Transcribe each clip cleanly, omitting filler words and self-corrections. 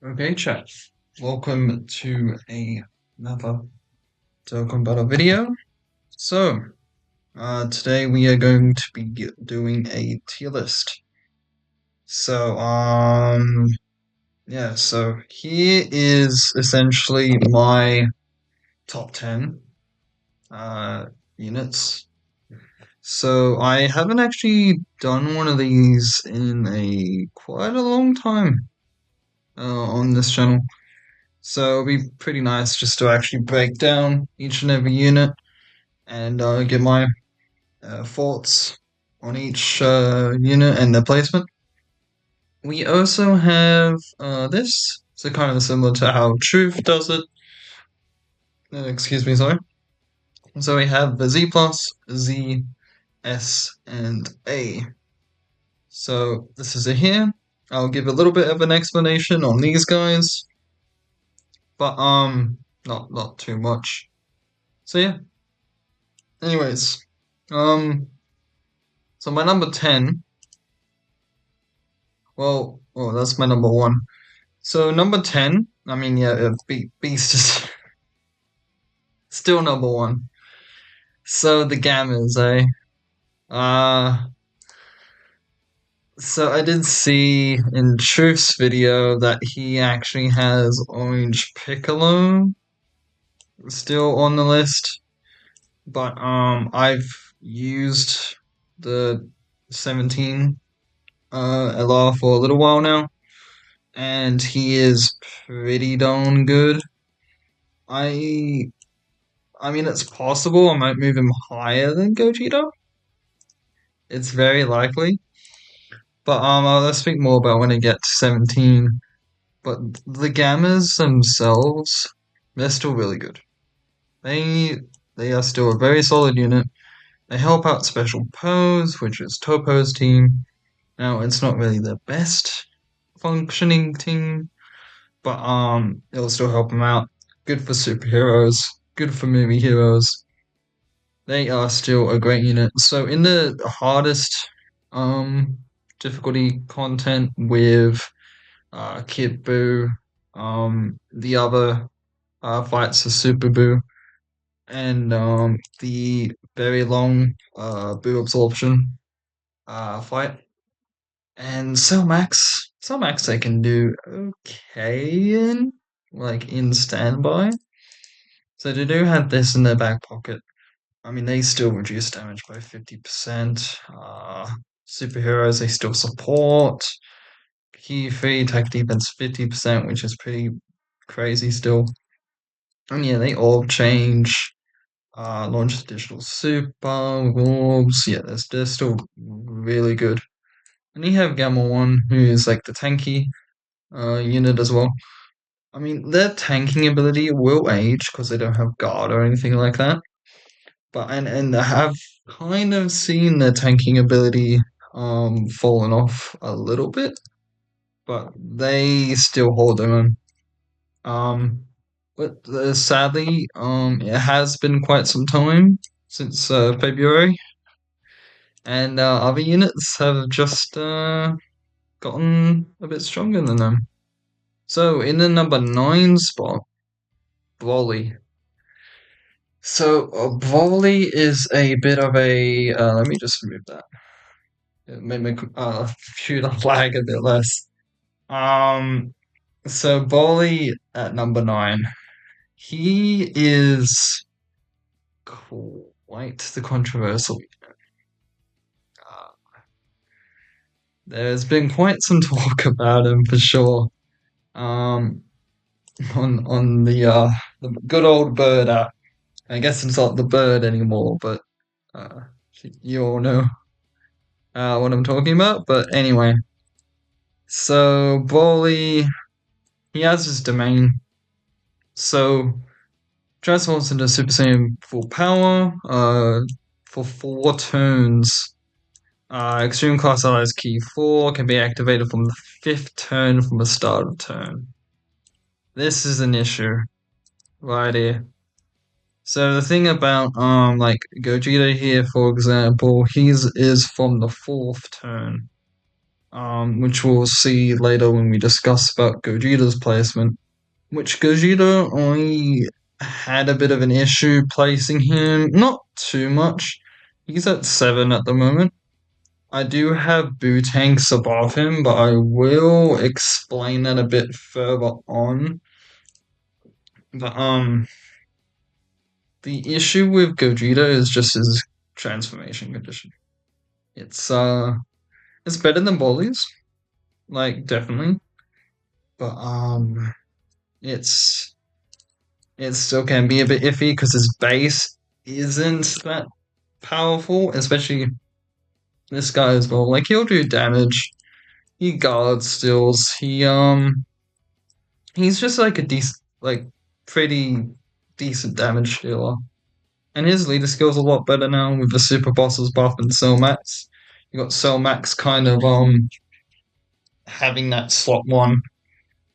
Okay, chat. Welcome to another Dokkan Battle video. So, today we are going to be doing a tier list. So, yeah, so here is essentially my top 10 units. So, I haven't actually done one of these in quite a long time on this channel. So it'd be pretty nice just to actually break down each and every unit and give my thoughts on each unit and their placement. We also have this, so kind of similar to how Truth does it. Excuse me, sorry. So we have the Z plus, Z, S, and A. So this is a here. I'll give a little bit of an explanation on these guys, but not too much. So yeah. Anyways, um, so my number 10, well, that's my number one. So number 10, I mean, yeah, Beast is still number one. So the Gammas, eh? Uh, so I did see in Truth's video that he actually has Orange Piccolo still on the list, but I've used the 17 LR for a little while now, and he is pretty darn good. I I mean it's possible I might move him higher than Gogeta. It's very likely. But I'll speak more about when I get to 17. But the Gammas themselves, they're still really good. They they are still a very solid unit. They help out Special Pose, which is Topo's team. Now it's not really the best functioning team, but it'll still help them out. Good for superheroes, good for movie heroes. They are still a great unit. So in the hardest um difficulty content with Kid Buu, the other fights are Super Buu, and the very long Buu absorption fight. And Cell Max they can do okay in standby. So they do have this in their back pocket. I mean, they still reduce damage by 50%. Superheroes, they still support. Key free attack defense 50%, which is pretty crazy still. And yeah, they all change. Launch additional super, orbs. Yeah, they're still really good. And you have Gamma 1, who is like the tanky unit as well. I mean, their tanking ability will age because they don't have guard or anything like that. But and I have kind of seen their tanking ability fallen off a little bit, but they still hold their own. But sadly, it has been quite some time since February, and other units have just gotten a bit stronger than them. So in the number 9 spot, Broly. So Broly is a bit of a. Let me just remove that. It made my computer lag a bit less. Um, so Broly at number 9. He is quite the controversial. Uh, there's been quite some talk about him for sure. Um, on the good old bird app. I guess it's not the bird anymore, but uh, you all know what I'm talking about. But anyway, so Broly, he has his domain. So transforms into Super Saiyan full power. For 4 turns. Extreme Class Allies Key 4 can be activated from the 5th turn from the start of turn. This is an issue right here. So the thing about like Gogeta here, for example, his is from the 4th turn. which we'll see later when we discuss about Gogeta's placement. Which Gogeta, I had a bit of an issue placing him. Not too much. He's at 7 at the moment. I do have Boo-Tanks above him, but I will explain that a bit further on. But the issue with Gogeta is just his transformation condition. It's better than Broly's, like definitely, but it's it still can be a bit iffy because his base isn't that powerful, especially this guy as well. Like he'll do damage, he guards stills, he's just like a decent, like pretty decent damage dealer. And his leader skill's a lot better now with the Super Bosses buff and Cell Max. You got Cell Max kind of having that slot one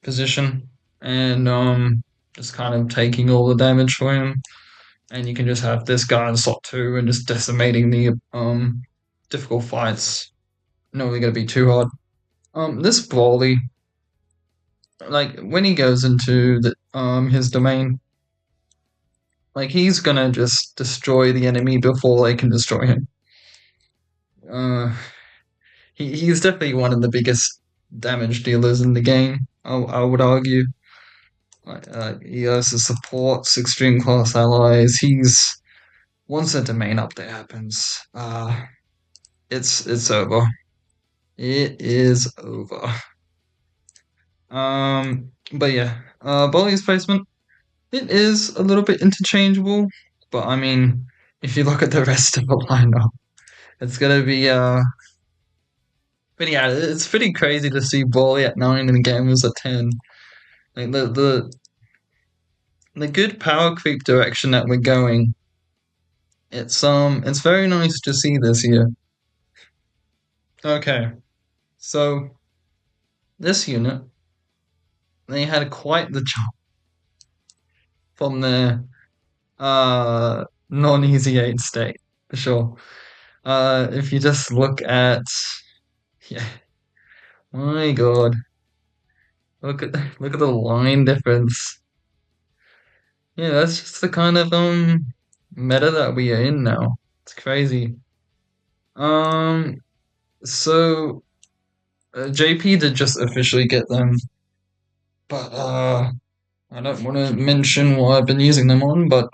position and just kind of taking all the damage for him. And you can just have this guy in slot two and just decimating the difficult fights. Not really gonna be too hard. This Broly, like when he goes into the his domain, like he's gonna just destroy the enemy before they can destroy him. Uh, he's definitely one of the biggest damage dealers in the game. I would argue. He also supports extreme class allies. He's once a domain update happens, it's over. It is over. But yeah, Bolly's placement it is a little bit interchangeable, but I mean, if you look at the rest of the lineup, it's gonna be but yeah, it's pretty crazy to see Bolly at 9 and Gamers at 10. Like the good power creep direction that we're going. It's very nice to see this year. Okay, so this unit they had quite the jump from their non-easy 8 state for sure. If you just look at yeah, my god, look at the line difference. Yeah, that's just the kind of meta that we are in now. It's crazy. Um, so JP did just officially get them, but I don't want to mention what I've been using them on, but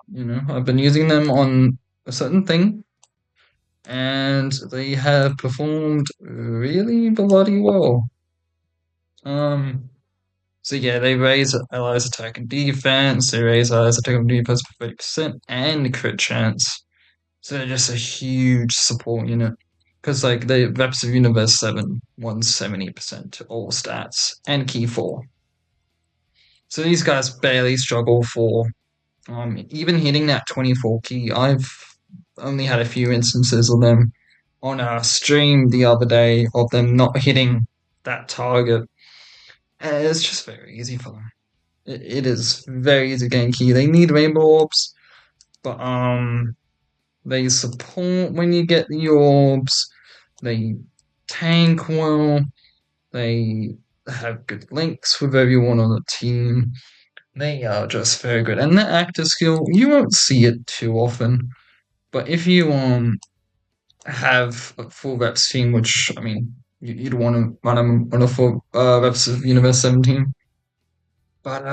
I've been using them on a certain thing, and they have performed really bloody well. Um, so yeah, they raise allies attack and defense, they raise allies attack and defense by 30% and crit chance. So they're just a huge support unit. Because like the Reps of Universe 7 won 70% to all stats and key 4. So these guys barely struggle for even hitting that 24 key. I've only had a few instances of them on a stream the other day of them not hitting that target. And it's just very easy for them. It is very easy to gain key. They need rainbow orbs, but they support when you get the orbs. They tank well. They have good links with everyone on the team. They are just very good. And the actor skill, you won't see it too often. But if you have a full reps team, which I mean you'd want to run them on a full reps of Universe 17. But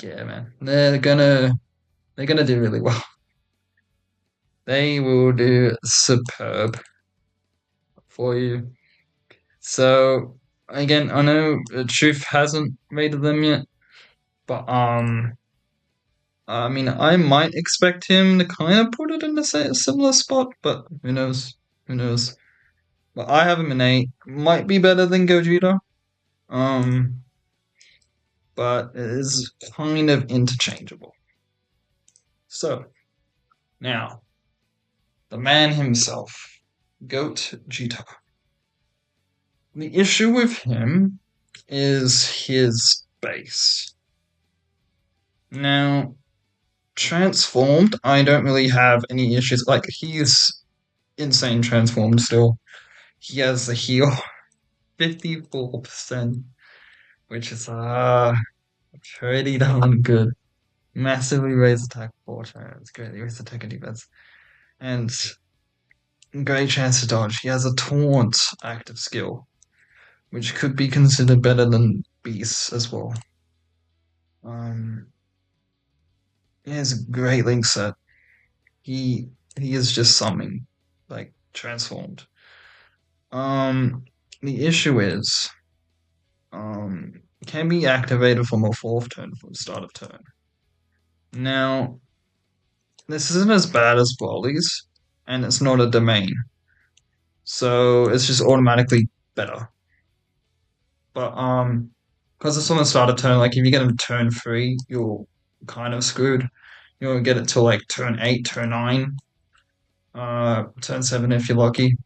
yeah man, they're gonna do really well. They will do superb for you. So again, I know Truth hasn't rated them yet, but I mean, I might expect him to kind of put it in a similar spot, but who knows? Who knows? But I have him in 8. Might be better than Gogeta, um, but it is kind of interchangeable. So now, the man himself, Goat Jita. The issue with him is his base. Now, transformed, I don't really have any issues. Like, he's insane transformed still. He has the heal. 54%, which is pretty darn good. Massively raise attack 4 turns, greatly raise attack and defense, and great chance to dodge. He has a taunt active skill, which could be considered better than Beast's as well. He has a great link set. He is just something like transformed. The issue is, can be activated from a fourth turn from the start of turn. Now, this isn't as bad as Broly's, and it's not a domain, so it's just automatically better. But because it's on the start of turn, like if you get him turn 3, you're kind of screwed. You won't get it till like turn 8, turn 9, turn 7 if you're lucky.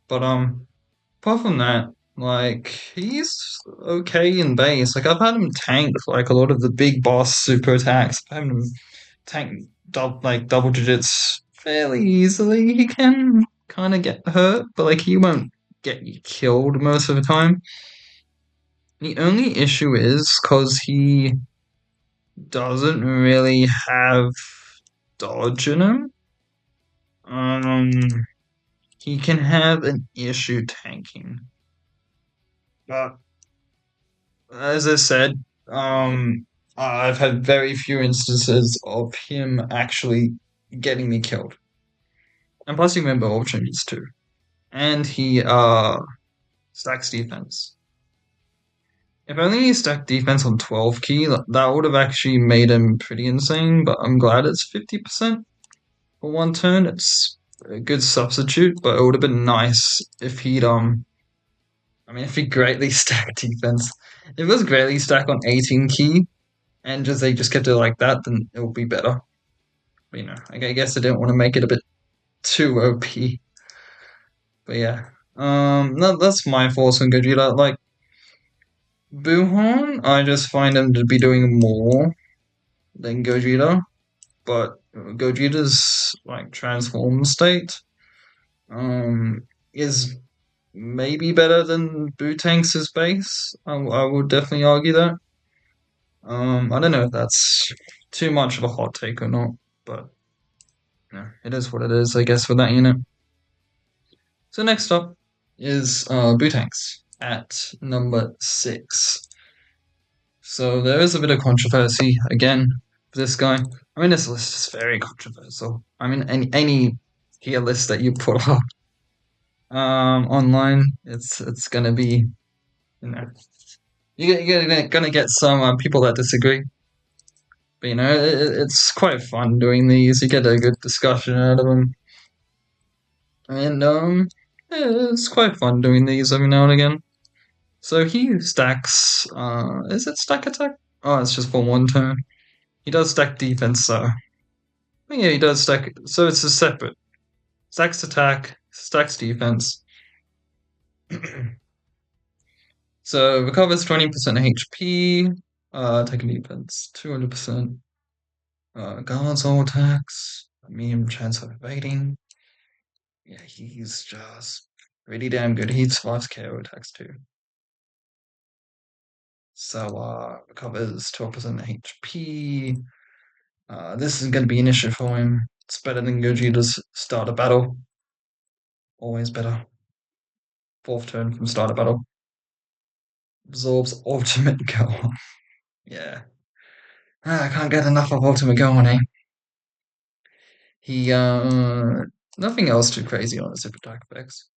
But apart from that, like he's okay in base. Like I've had him tank like a lot of the big boss super attacks. I've had him tank double digits fairly easily. He can kind of get hurt, but like he won't get you killed most of the time. The only issue is because he doesn't really have dodge in him. Um, he can have an issue tanking. But as I said, I've had very few instances of him actually getting me killed. And plus, you remember options too. And he stacks defense. If only he stacked defense on 12 key, that would have actually made him pretty insane. But I'm glad it's 50% for one turn. It's a good substitute, but it would have been nice if he'd if he greatly stacked defense. If it was greatly stacked on 18 key and they just kept it like that, then it would be better. But, I guess I didn't want to make it a bit too OP. But yeah, that's my thoughts on Gogeta. Like Buhan, I just find him to be doing more than Gogeta, but Gogeta's like transform state is maybe better than Bootank's base. I would definitely argue that. I don't know if that's too much of a hot take or not, but yeah, it is what it is, I guess, for that unit. So next up is Bootanks at number 6. So there is a bit of controversy again for this guy. I mean, this list is very controversial. I mean, any tier list that you put up online, it's gonna be, you're gonna get some people that disagree. But it's quite fun doing these. You get a good discussion out of them, and it's quite fun doing these every now and again. So he stacks. Is it stack attack? Oh, it's just for one turn. He does stack defense, so yeah, he does stack. So it's a separate stacks attack, stacks defense. So recovers 20% HP. Taking defense 200%. Guards all attacks. Medium chance of evading. Yeah, he's just pretty damn good. He survives KO attacks too. So recovers 12% HP. This is going to be an issue for him. It's better than Gogeta's start of battle. Always better. Fourth turn from start of battle. Absorbs ultimate Gohan. Yeah. I can't get enough of ultimate Gohan, eh? He, nothing else too crazy on his super attack effects.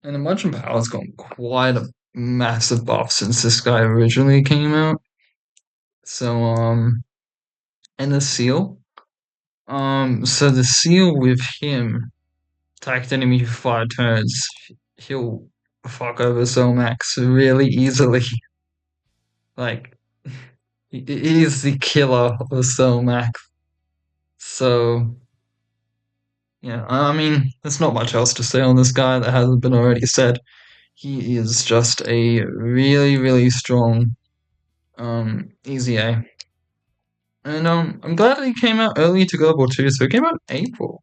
And Emergent Power's gotten quite a massive buff since this guy originally came out. So, and the seal. So the seal with him, attacked enemy for 5 turns, he'll fuck over Max really easily. Like, he is the killer of Max. So, yeah, I mean, there's not much else to say on this guy that hasn't been already said. He is just a really, really strong easy A. And I'm glad that he came out early to Global 2, so it came out in April.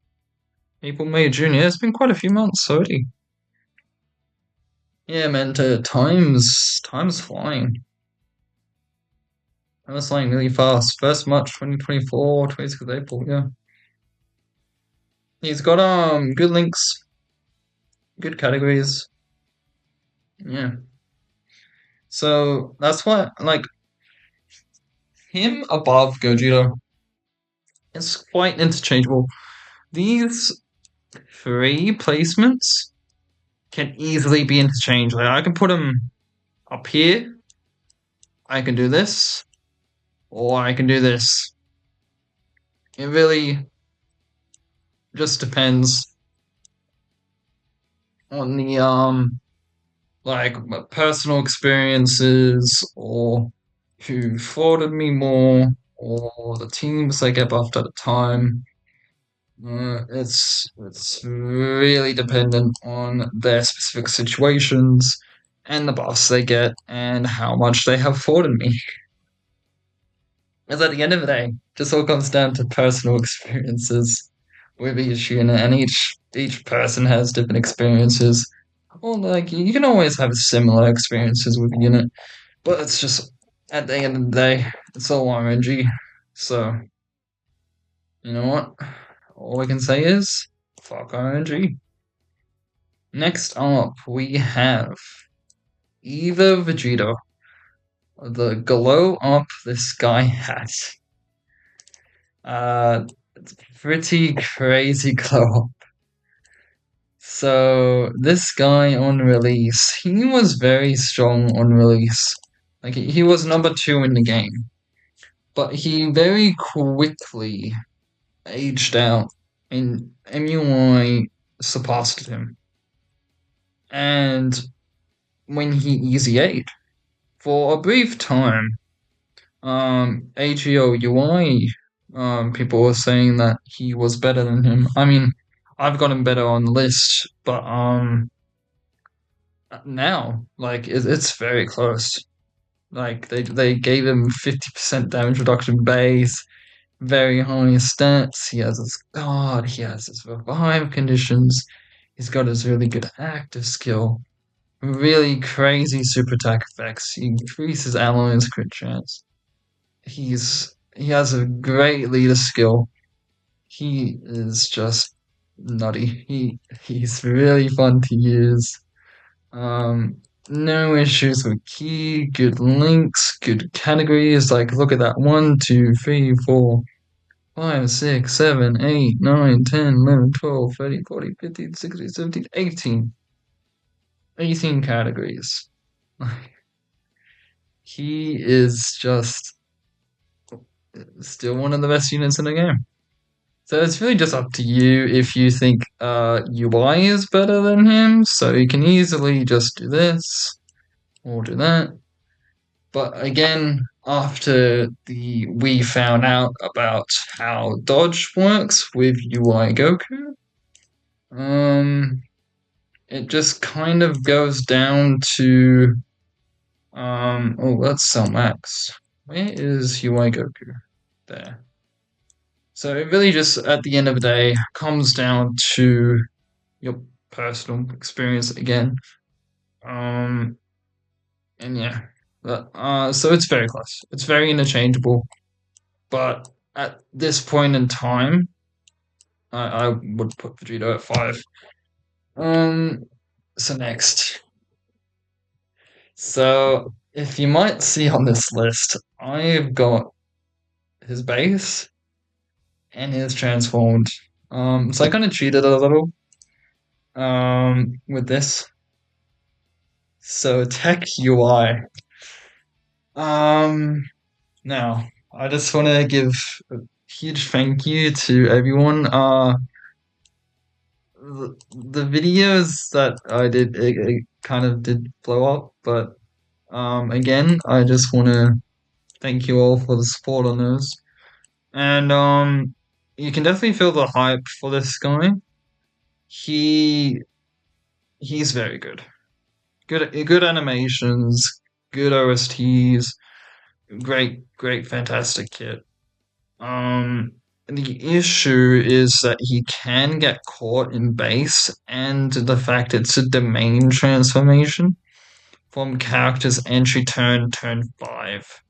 April, May, June. Yeah, it's been quite a few months already. Yeah, man, time's flying. Time's flying really fast. First March 2024, 26th April, yeah. He's got good links, good categories. Yeah. So that's why like him above Gogeta is quite interchangeable. These three placements can easily be interchanged. Like I can put him up here, I can do this, or I can do this. It really just depends on the like personal experiences or who fought me more or the teams they get buffed at a time. It's really dependent on their specific situations and the buffs they get and how much they have fought in me. Because at the end of the day, just all comes down to personal experiences with each unit, and each person has different experiences. Well, like you can always have similar experiences with a unit, but it's just at the end of the day, it's all RNG. So you know what? All I can say is fuck RNG. Next up, we have either Vegeta, the glow up this guy has. It's pretty crazy glow up. So this guy on release, he was very strong on release. Like he was number two in the game, but he very quickly aged out, and MUI surpassed him. And when he easy ate for a brief time, AGO UI, people were saying that he was better than him. I mean, I've got him better on the list, but now like it's very close. Like they gave him 50% damage reduction base, very high stats. He has his guard, he has his revive conditions. He's got his really good active skill, really crazy super attack effects. He increases alloy's crit chance. He has a great leader skill. He is just nutty. He's really fun to use. No issues with key, good links, good categories. Like look at that. 1, 2, 3, 4, 5, 6, 7, 8, 9, 10, 11, 12, 13, 14, 15, 16, 17, 18. 18 categories. He is just still one of the best units in the game. So it's really just up to you if you think UI is better than him, so you can easily just do this or do that. But again, after we found out about how dodge works with UI Goku, um, it just kind of goes down to oh, let's sell Max. Where is UI Goku? There. So it really just, at the end of the day, comes down to your personal experience again. Um, and yeah, so it's very close. It's very interchangeable, but at this point in time, I would put Vegeta at 5. Um, so next, so if you might see on this list, I've got his base and his transformed. So I kind of cheated a little with this. So tech UI. Now I just want to give a huge thank you to everyone. The videos that I did it kind of did blow up, but again, I just want to thank you all for the support on those. And you can definitely feel the hype for this guy. He he's very good. Good animations, good OSTs, great, fantastic kit. The issue is that he can get caught in base, and the fact it's a domain transformation. from character's entry turn, turn 5.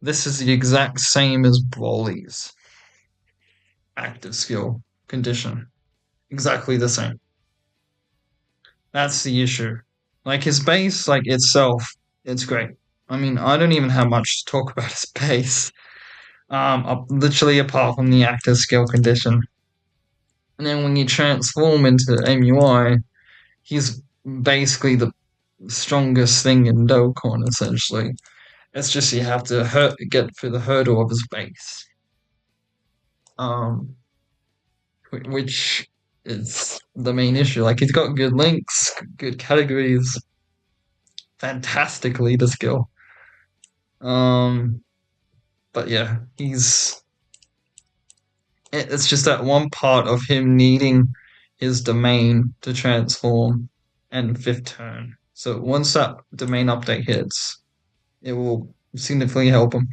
This is the exact same as Broly's active skill condition. Exactly the same. That's the issue. Like his base, like itself, it's great. I mean, I don't even have much to talk about his base. Literally apart from the active skill condition. And then when you transform into MUI, he's basically the strongest thing in Dokkan, essentially. It's just you have to get through the hurdle of his base. Um, which is the main issue. Like he's got good links, good categories, fantastic leader skill. Um, but yeah, it's just that one part of him needing his domain to transform and fifth turn. So once that domain update hits, it will significantly help him.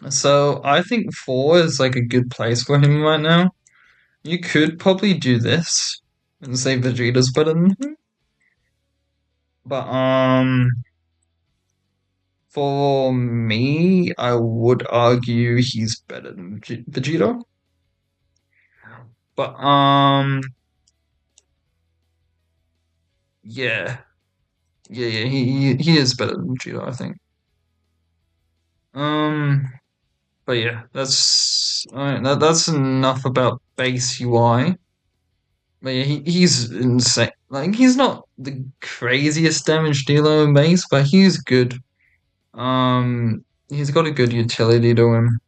So I think 4 is like a good place for him right now. You could probably do this and say Vegeta's better than him. But for me, I would argue he's better than Vegeta. But yeah, yeah, he is better than Vegeta, I think. Um, but yeah, that's enough about base UI. But yeah, he's insane. Like he's not the craziest damage dealer in base, but he's good. He's got a good utility to him,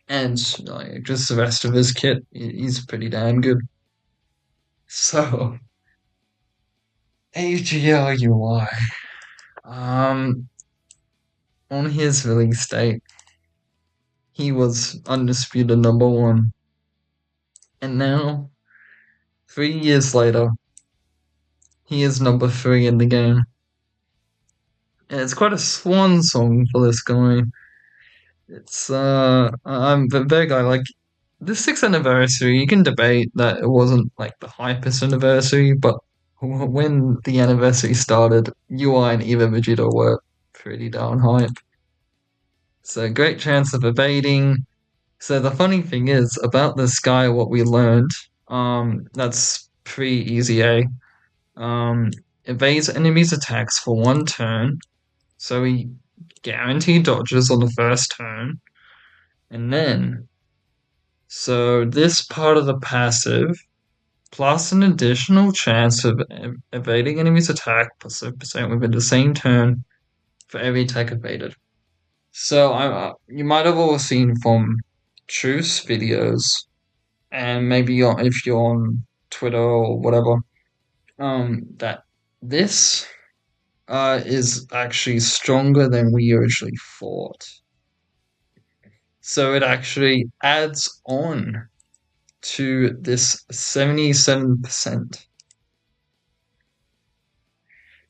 and like just the rest of his kit, he's pretty damn good. So AGL UI, um, on his release date, he was undisputed number 1, and now 3 years later, he is number 3 in the game. And it's quite a swan song for this guy. It's I'm very glad. Like the 6th anniversary, you can debate that it wasn't like the hypest anniversary, but when the anniversary started, UI and Eva Vegeta were pretty darn hype. So great chance of evading. So the funny thing is about this guy, what we learned, that's pre-easy A. Evades enemies' attacks for 1 turn, so he guaranteed dodges on the first turn, and then so this part of the passive, plus an additional chance of evading enemy's attack plus 7% within the same turn for every attack evaded. So you might have all seen from Truth's videos, and maybe if you're on Twitter or whatever, that this is actually stronger than we originally thought. So it actually adds on to this 77%.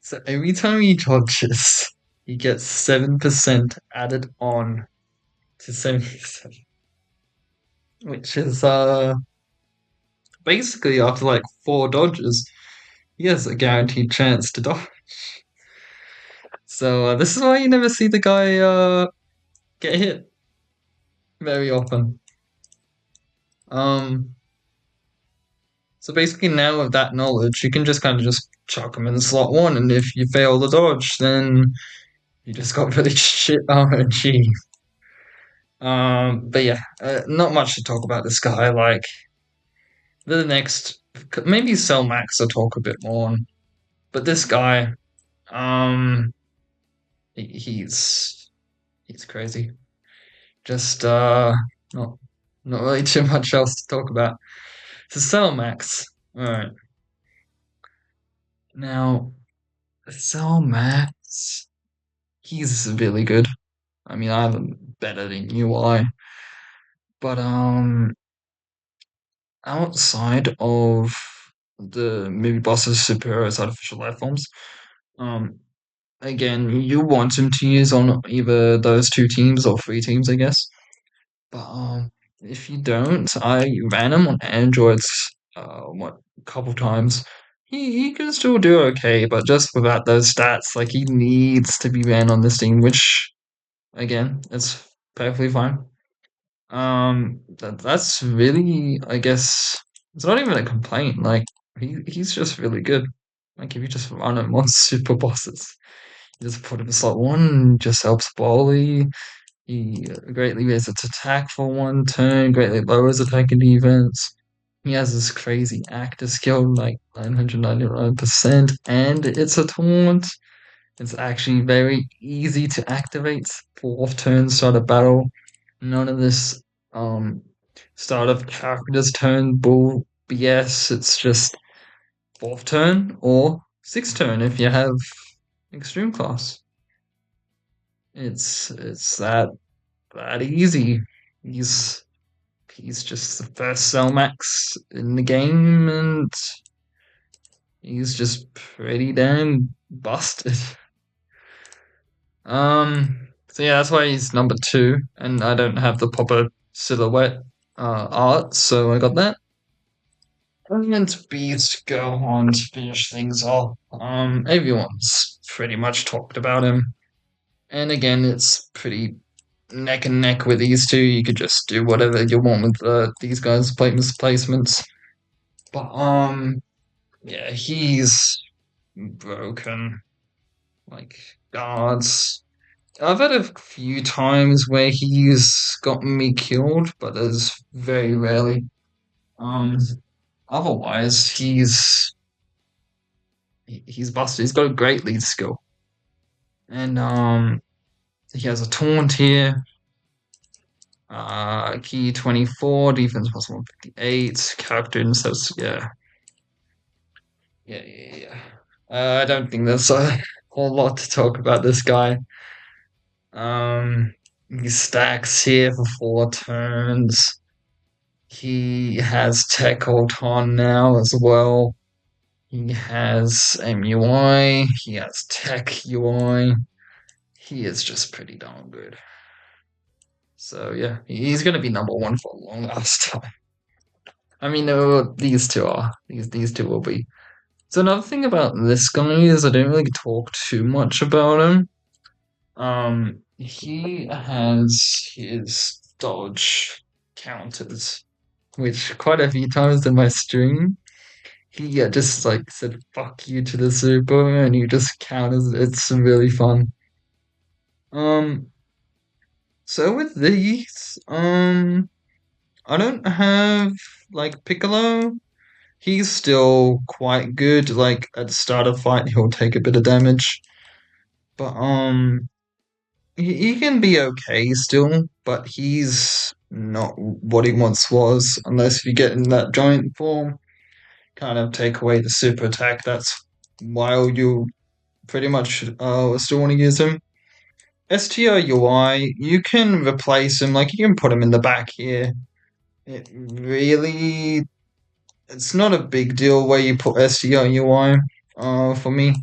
So every time he dodges, he gets 7% added on to 77, which is basically after like 4 dodges, he has a guaranteed chance to dodge. So this is why you never see the guy get hit very often. Um, so basically now with that knowledge, you can just kind of just chuck him in slot 1, and if you fail the dodge, then you just got really shit RNG. But yeah, not much to talk about this guy. Like the next, maybe Cell Max I'll talk a bit more on. But this guy, um, he's crazy. Just not not really too much else to talk about. So Cell Max, all right. Now Cell Max, he's really good. I mean, I have him better than UI, but outside of the movie bosses, superheroes, artificial life forms, um, again, you want him to use on either those 2 teams or 3 teams, I guess. But if you don't, I ran him on androids a couple times. he can still do okay, but just without those stats, like he needs to be banned on this team, which again, it's perfectly fine. That's really, I guess, it's not even a complaint. Like he's just really good. Like if you just run him on super bosses, you just put him in slot one, just helps volley. He greatly raises its attack for one turn, greatly lowers attack and defense. He has this crazy actor skill, like 999%, and it's a taunt. It's actually very easy to activate. Fourth turn start a battle. None of this um start of character's turn bull BS. It's just fourth turn or sixth turn if you have extreme class. It's that easy. He's he's just the first cell max in the game, and he's just pretty damn busted. So yeah, that's why he's number two, and I don't have the proper silhouette art, so I got that. And Beast Gohan to finish things off. Everyone's pretty much talked about him, and again, it's pretty neck and neck with these two. You could just do whatever you want with these guys' placements. But yeah, he's broken. Like guards. I've had a few times where he's gotten me killed, but there's very rarely. Um, otherwise he's busted. He's got a great lead skill, and he has a taunt here. Key 24, defense plus 158, character and so yeah, yeah. I don't think there's a whole lot to talk about this guy. Um, he stacks here for 4 turns. He has Tech Ult on now as well. He has MUI. He has Tech UI. He is just pretty darn good. So yeah, he's gonna be number one for a long last time. I mean, no, these two are. These two will be. So another thing about this guy is I don't really talk too much about him. He has his dodge counters, which quite a few times in my stream, he just like said "fuck you" to the super, and he just counters. It's really fun. Um, so with these, I don't have like Piccolo. He's still quite good. Like at the start of fight, he'll take a bit of damage, but he can be okay still. But he's not what he once was, unless you get in that giant form. Kind of take away the super attack. That's while you pretty much still want to use him. STO UI, you can replace him. Like you can put him in the back here. It really it's not a big deal where you put STO UI. For me,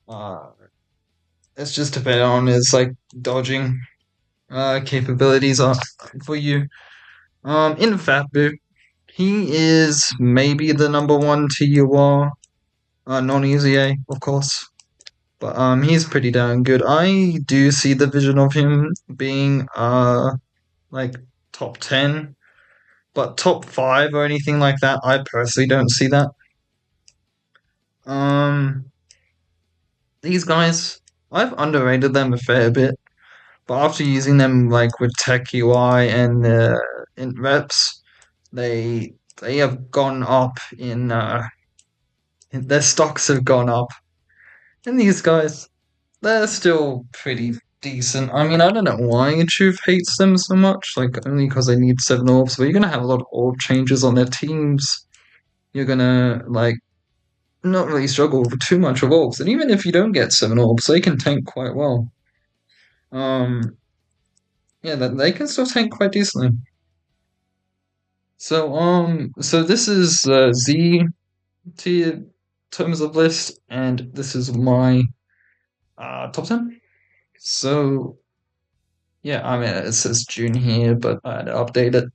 uh, it's just depending on his like dodging capabilities are for you. In Fatbu, he is maybe the number one TUR, non-EZA, of course. But he's pretty darn good. I do see the vision of him being like top 10, but top 5 or anything like that, I personally don't see that. Um these guys, I've underrated them a fair bit, but after using them like with Tech UI and in reps, they have gone up in their stocks have gone up. And these guys, they're still pretty decent. I mean, I don't know why Truth hates them so much, like only because they need 7 orbs, but you're gonna have a lot of orb changes on their teams. You're gonna like not really struggle with too much of orbs. And even if you don't get 7 orbs, they can tank quite well. Um yeah, they can still tank quite decently. So this is Z tier terms of list, and this is my top 10. So yeah, I mean it says June here, but I had to update it.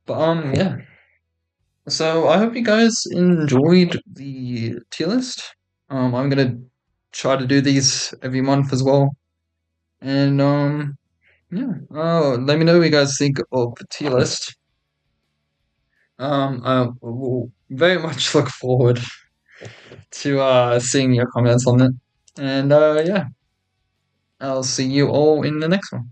But yeah. So I hope you guys enjoyed the tier list. I'm gonna try to do these every month as well. And yeah. Let me know what you guys think of the tier list. I will very much look forward to seeing your comments on it. And yeah, I'll see you all in the next one.